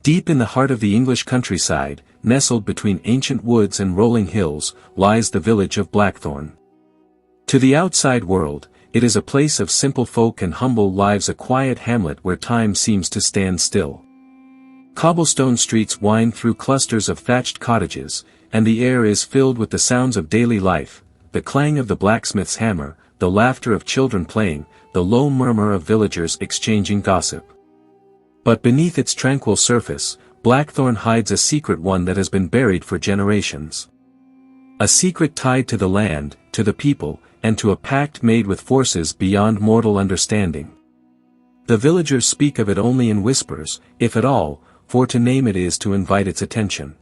Deep in the heart of the English countryside, nestled between ancient woods and rolling hills, lies the village of Blackthorn. To the outside world, it is a place of simple folk and humble lives, a quiet hamlet where time seems to stand still. Cobblestone streets wind through clusters of thatched cottages, and the air is filled with the sounds of daily life, the clang of the blacksmith's hammer, the laughter of children playing, the low murmur of villagers exchanging gossip. But beneath its tranquil surface, Blackthorn hides a secret, one that has been buried for generations. A secret tied to the land, to the people, and to a pact made with forces beyond mortal understanding. The villagers speak of it only in whispers, if at all, for to name it is to invite its attention.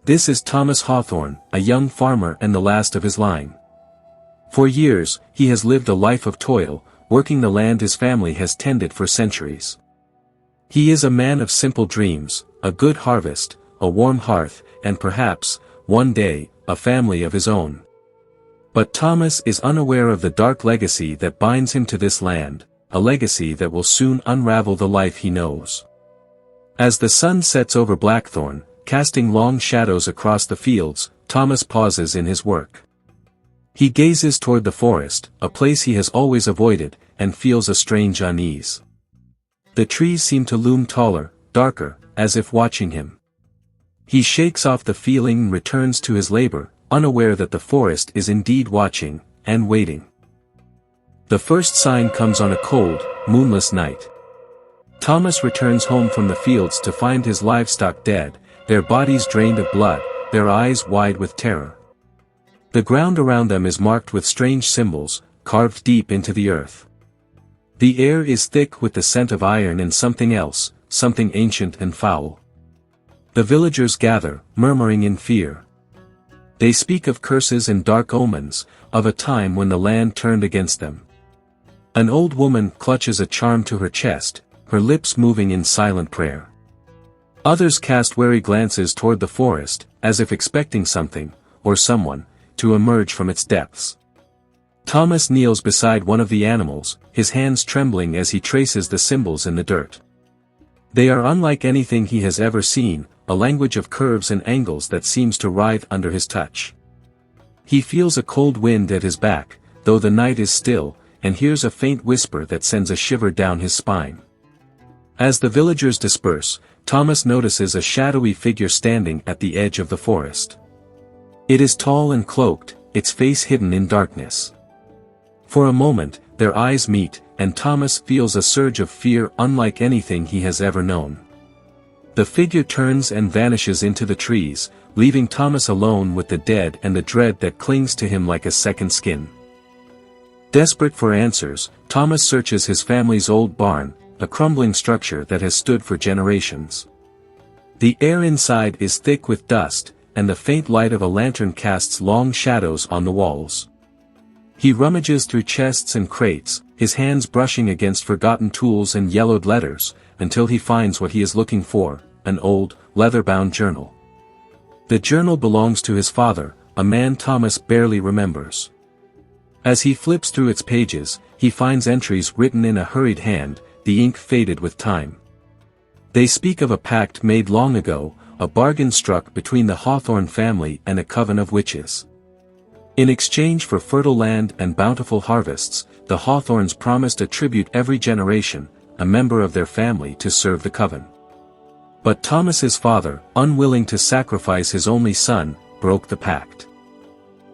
This is Thomas Hawthorne, a young farmer and the last of his line. For years, he has lived a life of toil, working the land his family has tended for centuries. He is a man of simple dreams, a good harvest, a warm hearth, and perhaps, one day, a family of his own. But Thomas is unaware of the dark legacy that binds him to this land, a legacy that will soon unravel the life he knows. As the sun sets over Blackthorn, casting long shadows across the fields, Thomas pauses in his work. He gazes toward the forest, a place he has always avoided, and feels a strange unease. The trees seem to loom taller, darker, as if watching him. He shakes off the feeling and returns to his labor, unaware that the forest is indeed watching, and waiting. The first sign comes on a cold, moonless night. Thomas returns home from the fields to find his livestock dead, their bodies drained of blood, their eyes wide with terror. The ground around them is marked with strange symbols, carved deep into the earth. The air is thick with the scent of iron and something else, something ancient and foul. The villagers gather, murmuring in fear. They speak of curses and dark omens, of a time when the land turned against them. An old woman clutches a charm to her chest, her lips moving in silent prayer. Others cast wary glances toward the forest, as if expecting something, or someone, to emerge from its depths. Thomas kneels beside one of the animals, his hands trembling as he traces the symbols in the dirt. They are unlike anything he has ever seen, a language of curves and angles that seems to writhe under his touch. He feels a cold wind at his back, though the night is still, and hears a faint whisper that sends a shiver down his spine. As the villagers disperse, Thomas notices a shadowy figure standing at the edge of the forest. It is tall and cloaked, its face hidden in darkness. For a moment, their eyes meet, and Thomas feels a surge of fear unlike anything he has ever known. The figure turns and vanishes into the trees, leaving Thomas alone with the dead and the dread that clings to him like a second skin. Desperate for answers, Thomas searches his family's old barn, a crumbling structure that has stood for generations. The air inside is thick with dust, and the faint light of a lantern casts long shadows on the walls. He rummages through chests and crates, his hands brushing against forgotten tools and yellowed letters, until he finds what he is looking for, an old, leather-bound journal. The journal belongs to his father, a man Thomas barely remembers. As he flips through its pages, he finds entries written in a hurried hand, the ink faded with time. They speak of a pact made long ago, a bargain struck between the Hawthorne family and a coven of witches. In exchange for fertile land and bountiful harvests, the Hawthornes promised a tribute every generation, a member of their family to serve the coven. But Thomas's father, unwilling to sacrifice his only son, broke the pact.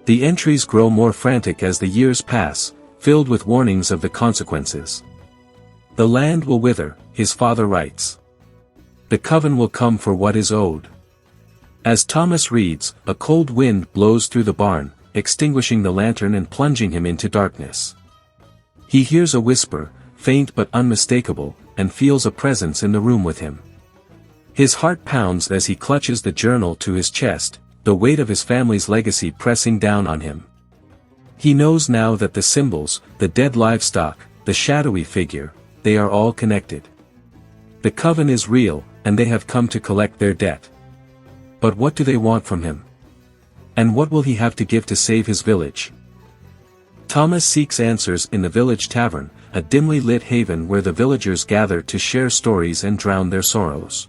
The entries grow more frantic as the years pass, filled with warnings of the consequences. The land will wither, his father writes. The coven will come for what is owed. As Thomas reads, a cold wind blows through the barn, extinguishing the lantern and plunging him into darkness. He hears a whisper, faint but unmistakable, and feels a presence in the room with him. His heart pounds as he clutches the journal to his chest, the weight of his family's legacy pressing down on him. He knows now that the symbols, the dead livestock, the shadowy figure, they are all connected. The coven is real, and they have come to collect their debt. But what do they want from him? And what will he have to give to save his village? Thomas seeks answers in the village tavern, a dimly lit haven where the villagers gather to share stories and drown their sorrows.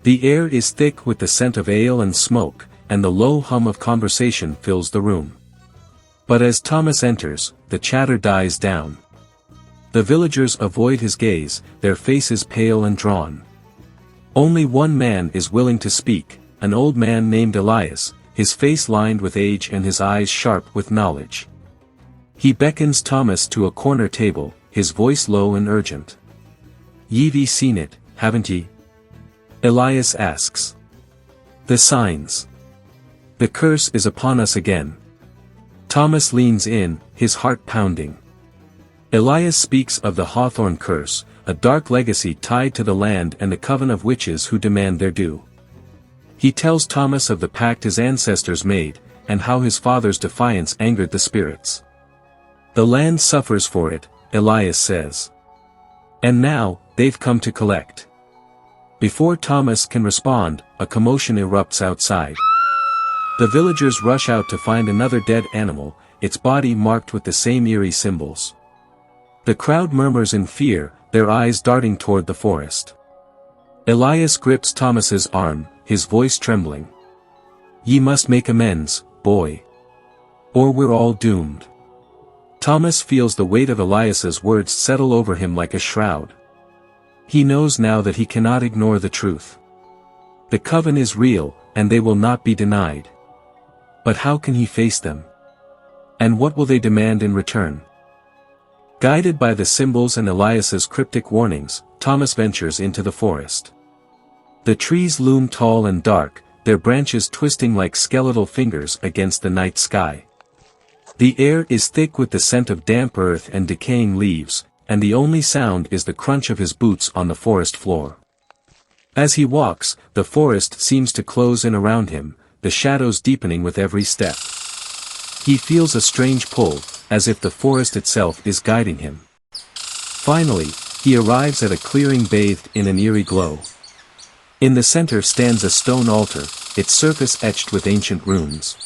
The air is thick with the scent of ale and smoke, and the low hum of conversation fills the room. But as Thomas enters, the chatter dies down. The villagers avoid his gaze, their faces pale and drawn. Only one man is willing to speak, an old man named Elias, his face lined with age and his eyes sharp with knowledge. He beckons Thomas to a corner table, his voice low and urgent. "Ye've seen it, haven't ye?" Elias asks. "The signs. The curse is upon us again." Thomas leans in, his heart pounding. Elias speaks of the Hawthorn curse, a dark legacy tied to the land and the coven of witches who demand their due. He tells Thomas of the pact his ancestors made, and how his father's defiance angered the spirits. "The land suffers for it," Elias says. "And now, they've come to collect." Before Thomas can respond, a commotion erupts outside. The villagers rush out to find another dead animal, its body marked with the same eerie symbols. The crowd murmurs in fear, their eyes darting toward the forest. Elias grips Thomas's arm, his voice trembling. "Ye must make amends, boy. Or we're all doomed." Thomas feels the weight of Elias's words settle over him like a shroud. He knows now that he cannot ignore the truth. The coven is real, and they will not be denied. But how can he face them? And what will they demand in return? Guided by the symbols and Elias's cryptic warnings, Thomas ventures into the forest. The trees loom tall and dark, their branches twisting like skeletal fingers against the night sky. The air is thick with the scent of damp earth and decaying leaves, and the only sound is the crunch of his boots on the forest floor. As he walks, the forest seems to close in around him, the shadows deepening with every step. He feels a strange pull, as if the forest itself is guiding him. Finally, he arrives at a clearing bathed in an eerie glow. In the center stands a stone altar, its surface etched with ancient runes.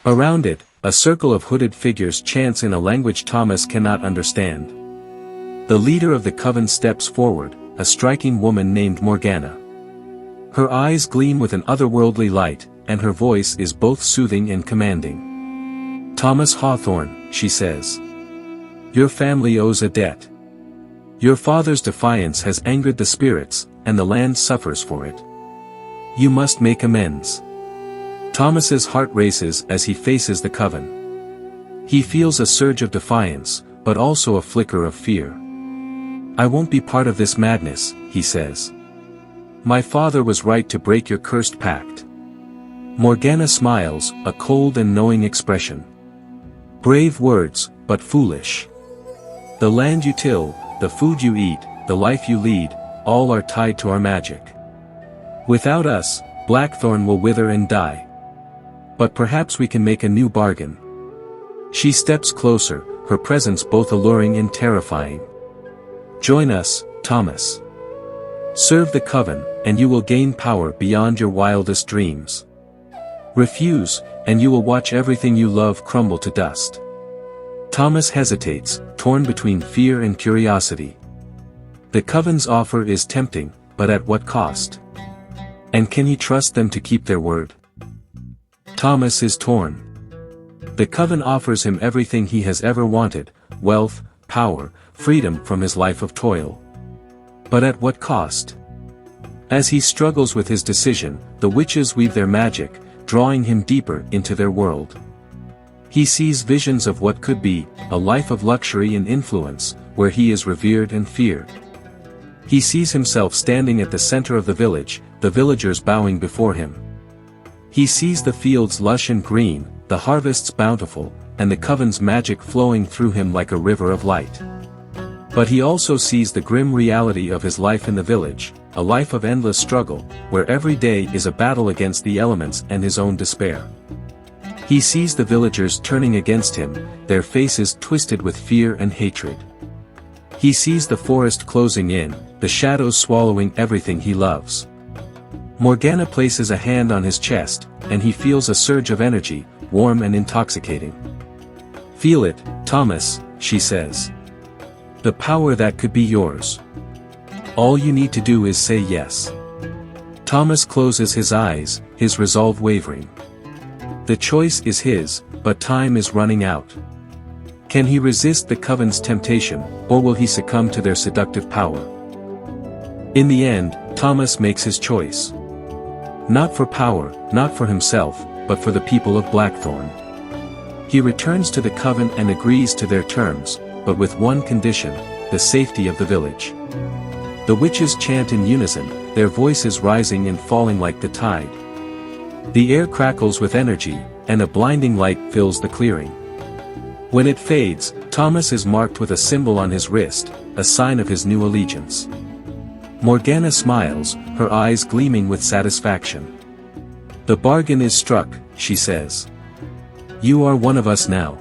Around it, a circle of hooded figures chants in a language Thomas cannot understand. The leader of the coven steps forward, a striking woman named Morgana. Her eyes gleam with an otherworldly light, and her voice is both soothing and commanding. "Thomas Hawthorne," she says. "Your family owes a debt. Your father's defiance has angered the spirits, and the land suffers for it. You must make amends." Thomas's heart races as he faces the coven. He feels a surge of defiance, but also a flicker of fear. "I won't be part of this madness," he says. "My father was right to break your cursed pact." Morgana smiles, a cold and knowing expression. "Brave words, but foolish. The land you till, the food you eat, the life you lead, all are tied to our magic. Without us, Blackthorn will wither and die. But perhaps we can make a new bargain." She steps closer, her presence both alluring and terrifying. "Join us, Thomas. Serve the coven, and you will gain power beyond your wildest dreams. Refuse, and you will watch everything you love crumble to dust." Thomas hesitates, torn between fear and curiosity. The coven's offer is tempting, but at what cost? And can he trust them to keep their word? Thomas is torn. The coven offers him everything he has ever wanted: wealth, power, freedom from his life of toil. But at what cost? As he struggles with his decision, the witches weave their magic, drawing him deeper into their world. He sees visions of what could be, a life of luxury and influence, where he is revered and feared. He sees himself standing at the center of the village, the villagers bowing before him. He sees the fields lush and green, the harvests bountiful, and the coven's magic flowing through him like a river of light. But he also sees the grim reality of his life in the village, a life of endless struggle, where every day is a battle against the elements and his own despair. He sees the villagers turning against him, their faces twisted with fear and hatred. He sees the forest closing in, the shadows swallowing everything he loves. Morgana places a hand on his chest, and he feels a surge of energy, warm and intoxicating. "Feel it, Thomas," she says. "The power that could be yours. All you need to do is say yes." Thomas closes his eyes, his resolve wavering. The choice is his, but time is running out. Can he resist the Coven's temptation, or will he succumb to their seductive power? In the end, Thomas makes his choice. Not for power, not for himself, but for the people of Blackthorn. He returns to the Coven and agrees to their terms, but with one condition: the safety of the village. The witches chant in unison, their voices rising and falling like the tide. The air crackles with energy, and a blinding light fills the clearing. When it fades, Thomas is marked with a symbol on his wrist, a sign of his new allegiance. Morgana smiles, her eyes gleaming with satisfaction. "The bargain is struck," she says. "You are one of us now."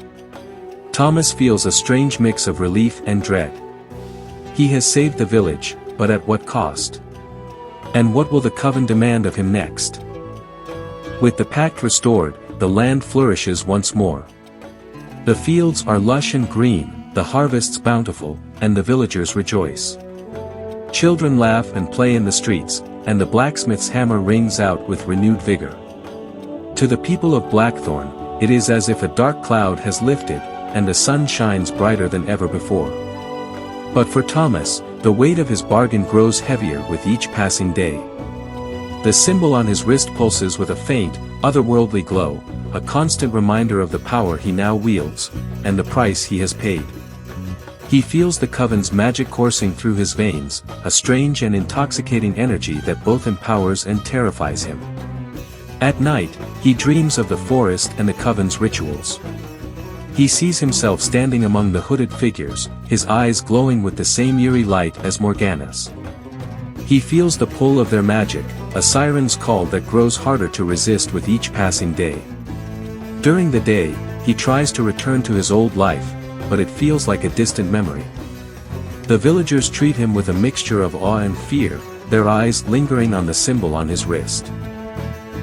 Thomas feels a strange mix of relief and dread. He has saved the village, but at what cost? And what will the Coven demand of him next? With the pact restored, the land flourishes once more. The fields are lush and green, the harvests bountiful, and the villagers rejoice. Children laugh and play in the streets, and the blacksmith's hammer rings out with renewed vigor. To the people of Blackthorn, it is as if a dark cloud has lifted, and the sun shines brighter than ever before. But for Thomas, the weight of his bargain grows heavier with each passing day. The symbol on his wrist pulses with a faint, otherworldly glow, a constant reminder of the power he now wields, and the price he has paid. He feels the Coven's magic coursing through his veins, a strange and intoxicating energy that both empowers and terrifies him. At night, he dreams of the forest and the Coven's rituals. He sees himself standing among the hooded figures, his eyes glowing with the same eerie light as Morgana's. He feels the pull of their magic, a siren's call that grows harder to resist with each passing day. During the day, he tries to return to his old life, but it feels like a distant memory. The villagers treat him with a mixture of awe and fear, their eyes lingering on the symbol on his wrist.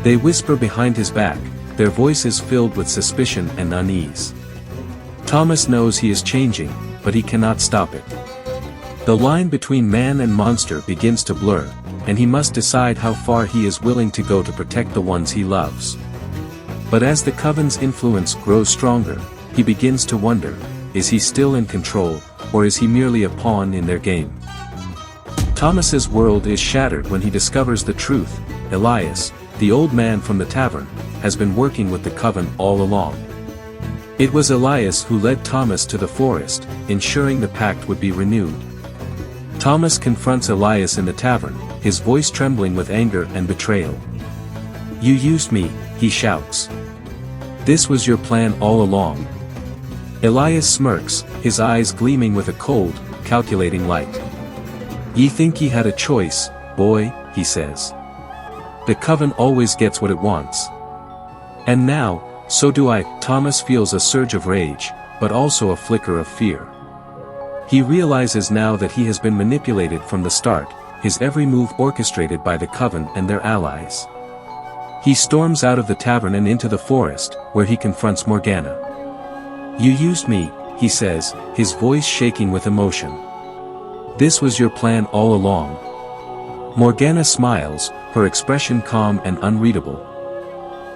They whisper behind his back, their voices filled with suspicion and unease. Thomas knows he is changing, but he cannot stop it. The line between man and monster begins to blur, and he must decide how far he is willing to go to protect the ones he loves. But as the Coven's influence grows stronger, he begins to wonder, is he still in control, or is he merely a pawn in their game? Thomas's world is shattered when he discovers the truth. Elias, the old man from the tavern, has been working with the Coven all along. It was Elias who led Thomas to the forest, ensuring the pact would be renewed. Thomas confronts Elias in the tavern, his voice trembling with anger and betrayal. "You used me," he shouts. "This was your plan all along." Elias smirks, his eyes gleaming with a cold, calculating light. "Ye think ye had a choice, boy," he says. "The Coven always gets what it wants. And now, so do I." Thomas feels a surge of rage, but also a flicker of fear. He realizes now that he has been manipulated from the start, his every move orchestrated by the Coven and their allies. He storms out of the tavern and into the forest, where he confronts Morgana. "You used me," he says, his voice shaking with emotion. "This was your plan all along." Morgana smiles, her expression calm and unreadable.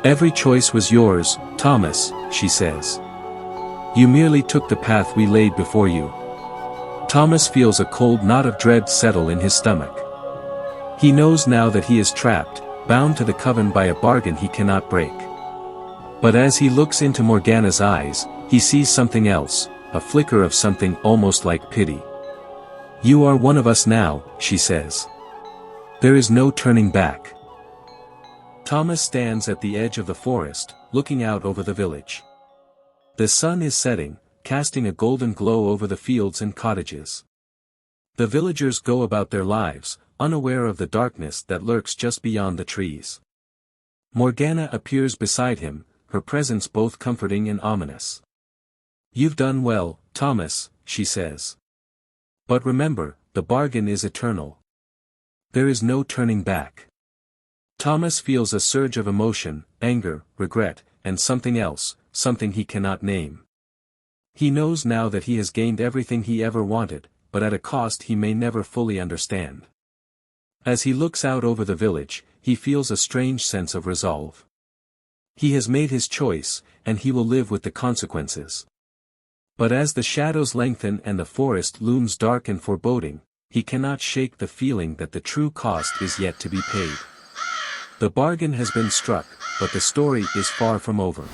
"Every choice was yours, Thomas," she says. "You merely took the path we laid before you." Thomas feels a cold knot of dread settle in his stomach. He knows now that he is trapped, bound to the Coven by a bargain he cannot break. But as he looks into Morgana's eyes, he sees something else, a flicker of something almost like pity. "You are one of us now," she says. "There is no turning back." Thomas stands at the edge of the forest, looking out over the village. The sun is setting, casting a golden glow over the fields and cottages. The villagers go about their lives, unaware of the darkness that lurks just beyond the trees. Morgana appears beside him, her presence both comforting and ominous. "You've done well, Thomas," she says. "But remember, the bargain is eternal. There is no turning back." Thomas feels a surge of emotion, anger, regret, and something else, something he cannot name. He knows now that he has gained everything he ever wanted, but at a cost he may never fully understand. As he looks out over the village, he feels a strange sense of resolve. He has made his choice, and he will live with the consequences. But as the shadows lengthen and the forest looms dark and foreboding, he cannot shake the feeling that the true cost is yet to be paid. The bargain has been struck, but the story is far from over.